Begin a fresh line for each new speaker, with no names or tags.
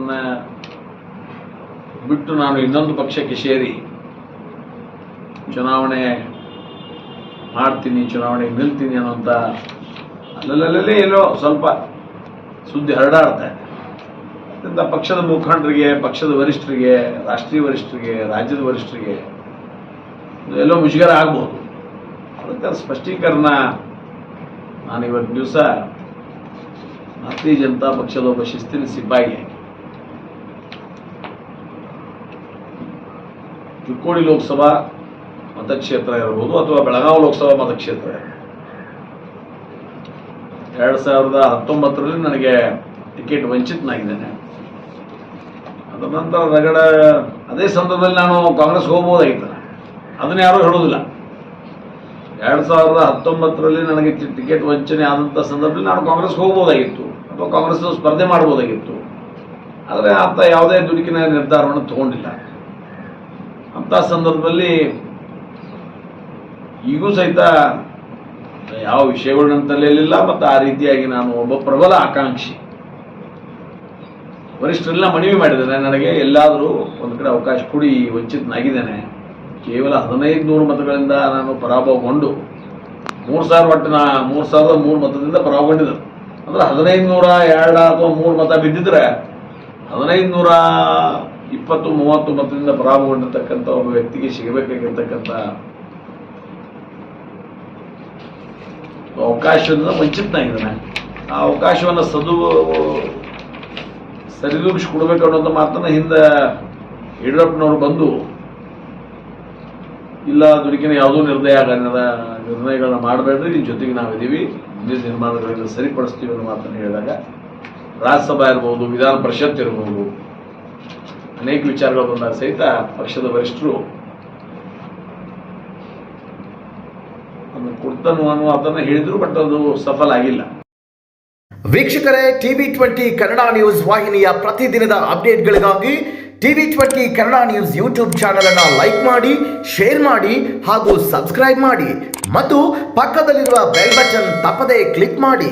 ಪಕ್ಷವನ್ನು ಬಿಟ್ಟು ನಾನು ಇನ್ನೊಂದು ಪಕ್ಷಕ್ಕೆ ಸೇರಿ ಚುನಾವಣೆ ಮಾಡ್ತೀನಿ, ಚುನಾವಣೆಗೆ ನಿಲ್ತೀನಿ ಅನ್ನೋಂಥ ಅಲ್ಲಲ್ಲೇ ಎಲ್ಲೋ ಸ್ವಲ್ಪ ಸುದ್ದಿ ಹರಡಾಡ್ತಾ ಇದೆ. ಅದರಿಂದ ಪಕ್ಷದ ಮುಖಂಡರಿಗೆ, ಪಕ್ಷದ ವರಿಷ್ಠರಿಗೆ, ರಾಷ್ಟ್ರೀಯ ವರಿಷ್ಠರಿಗೆ, ರಾಜ್ಯದ ವರಿಷ್ಠರಿಗೆ ಎಲ್ಲೋ ಮುಜುಗರ ಆಗ್ಬೋದು. ಅದಕ್ಕೆ ಸ್ಪಷ್ಟೀಕರಣ ನಾನು ಇವತ್ತು ದಿವಸ ಭಾರತೀಯ ಜನತಾ ಪಕ್ಷದ ಒಬ್ಬ ಶಿಸ್ತಿನ ಸಿಪಾಯಿಯಾಗಿ ಚಿಕ್ಕೋಡಿ ಲೋಕಸಭಾ ಮತಕ್ಷೇತ್ರ ಇರಬಹುದು ಅಥವಾ ಬೆಳಗಾವಿ ಲೋಕಸಭಾ ಮತಕ್ಷೇತ್ರ 2019ರಲ್ಲಿ ನನಗೆ ಟಿಕೆಟ್ ವಂಚಿತನಾಗಿದ್ದೇನೆ. ಅದರ ನಂತರ ರಗಡ ಅದೇ ಸಂದರ್ಭದಲ್ಲಿ ನಾನು ಕಾಂಗ್ರೆಸ್ ಹೋಗ್ಬೋದಾಗಿತ್ತು, ಅದನ್ನ ಯಾರೂ ಹೇಳೋದಿಲ್ಲ. 2019ರಲ್ಲಿ ನನಗೆ ಟಿಕೆಟ್ ವಂಚನೆ ಆದಂಥ ಸಂದರ್ಭದಲ್ಲಿ ನಾನು ಕಾಂಗ್ರೆಸ್ ಹೋಗ್ಬೋದಾಗಿತ್ತು ಅಥವಾ ಕಾಂಗ್ರೆಸ್ ಸ್ಪರ್ಧೆ ಮಾಡ್ಬೋದಾಗಿತ್ತು. ಆದರೆ ಅಂತ ಯಾವುದೇ ದುಡುಕಿನ ನಿರ್ಧಾರವನ್ನು ತಗೊಂಡಿಲ್ಲ. ಅಂಥ ಸಂದರ್ಭದಲ್ಲಿ ಈಗೂ ಸಹಿತ ಯಾವ ವಿಷಯಗಳು ನನ್ನ ತಲೆಯಲ್ಲಿಲ್ಲ. ಮತ್ತು ಆ ರೀತಿಯಾಗಿ ನಾನು ಒಬ್ಬ ಪ್ರಬಲ ಆಕಾಂಕ್ಷಿ ವರಿಷ್ಠರೆಲ್ಲ ಮನವಿ ಮಾಡಿದ್ದೇನೆ, ನನಗೆ ಎಲ್ಲಾದರೂ ಒಂದು ಕಡೆ ಅವಕಾಶ ಕೊಡಿ, ವಂಚಿತನಾಗಿದ್ದೇನೆ. ಕೇವಲ 1500 ಮತಗಳಿಂದ ನಾನು ಪರಾಭವಗೊಂಡು 3003 ಮತದಿಂದ ಪರಾಭವಗೊಂಡಿದ್ದರು. ಅಂದರೆ 1502 ಅಥವಾ 3 ಮತ ಬಿದ್ದಿದ್ರೆ 1520-30 ಮತದಿಂದ ಪರಾಭವಗೊಂಡಿರ್ತಕ್ಕಂಥ ಒಬ್ಬ ವ್ಯಕ್ತಿಗೆ ಸಿಗಬೇಕಾಗಿರ್ತಕ್ಕಂಥ ಅವಕಾಶದಿಂದ ವಂಚಿತನಾಗಿದ್ದಾನೆ. ಆ ಅವಕಾಶವನ್ನು ಸರಿದೂಗಿಸಿಕೊಡ್ಬೇಕು ಅನ್ನೋಂಥ ಮಾತನ್ನು ಹಿಂದೆ ಯಡಿಯೂರಪ್ಪನವರು ಬಂದು ಇಲ್ಲ ದುಡುಕಿನ ಯಾವುದೂ ನಿರ್ಣಯಗಳನ್ನ ಮಾಡಬೇಡ್ರಿ, ನಿಮ್ಮ ಜೊತೆಗೆ ನಾವಿದ್ದೀವಿ, ಇಂದಿನ ನಿರ್ಮಾಣಗಳಿಂದ ಸರಿಪಡಿಸ್ತೀವಿ ಅನ್ನೋ ಮಾತನ್ನು ಹೇಳಿದಾಗ ರಾಜ್ಯಸಭಾ ಇರ್ಬೋದು, ವಿಧಾನ ಪರಿಷತ್ ಇರ್ಬೋದು, ಅನೇಕ ವಿಚಾರಗಳು ಬಂದಾಗ ಸಹಿತ ಪಕ್ಷದ ವರಿಷ್ಠರು ಅದನ್ನು ಕೊಡ್ತಾನು ಅನ್ನೋ ಅದನ್ನು ಹೇಳಿದ್ರು. ಬಟ್ ಅದು ಸಫಲ ಆಗಿಲ್ಲ.
ವೀಕ್ಷಕರೇ, TV20 ಕನ್ನಡ ನ್ಯೂಸ್ ವಾಹಿನಿಯ ಪ್ರತಿದಿನದ ಅಪ್ಡೇಟ್ಗಳಿಗಾಗಿ TV20 Kannada news YouTube channel ಅನ್ನು ಲೈಕ್ ಮಾಡಿ, ಶೇರ್ ಮಾಡಿ ಹಾಗೂ ಸಬ್ಸ್ಕ್ರೈಬ್ ಮಾಡಿ ಮತ್ತು ಪಕ್ಕದಲ್ಲಿರುವ ಬೆಲ್ ಬಟನ್ ತಪ್ಪದೇ ಕ್ಲಿಕ್ ಮಾಡಿ.